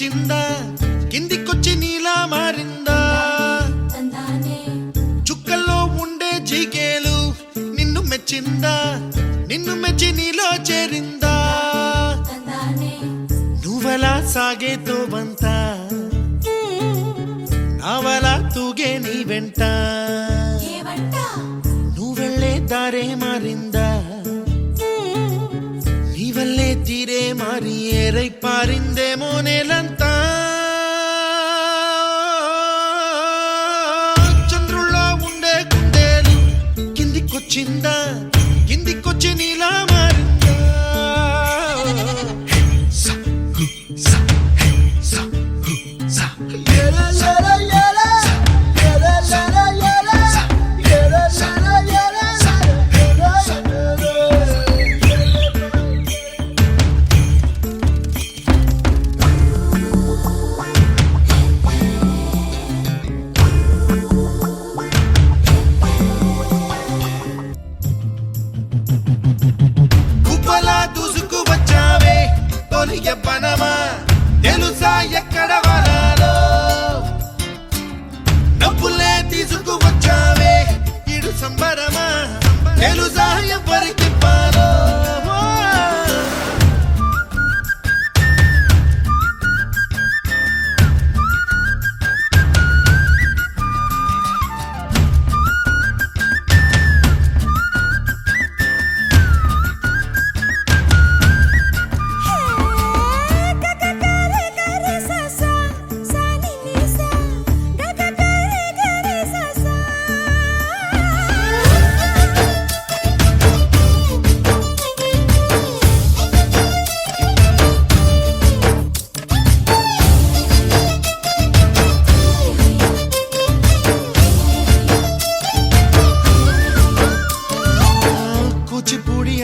కిందికొచ్చిందా కిందికొచ్చి నీలా మారిందా చుక్కల్లో ఉండే జీకేలు నిన్ను మెచ్చిందా నిన్ను మెచ్చి నీలో చేరిందా నువ్వలా సాగేతో బంత నావలా తూగే నీ వెంట నువ్వెళ్ళే దారే మారిందా నీవల్లే తీరే మారి ఏరై పారిందేమో నేలంతా చంద్రుల్లో ఉండే గుండెలు కిందికొచ్చిందా కిందికొచ్చి నీలా మారిందా ఎవ్వనమా తెలుసా ఎక్కడ వనాలో డబ్బులే తీసుకువచ్చావే ఇడు సంబరమా తెలుసా ఎవరికి పాలో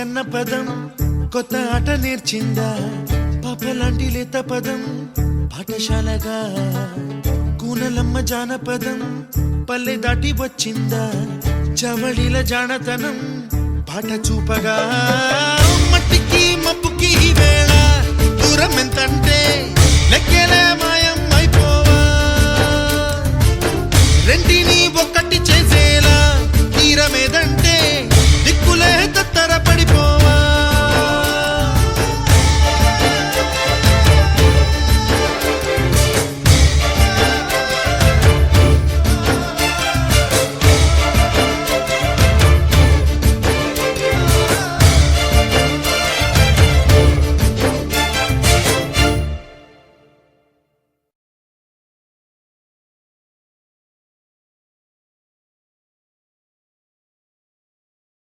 అన్న పదం కొత్త ఆట నేర్చిందా పాపలాంటి లేత పదం పాఠశాలగా కూనలమ్మ జానపదం పల్లె దాటి వచ్చిందా చవళిల జానతనం పాట చూపగా మట్టికి మబ్బుకి వేళ దూరం ఎంతంటే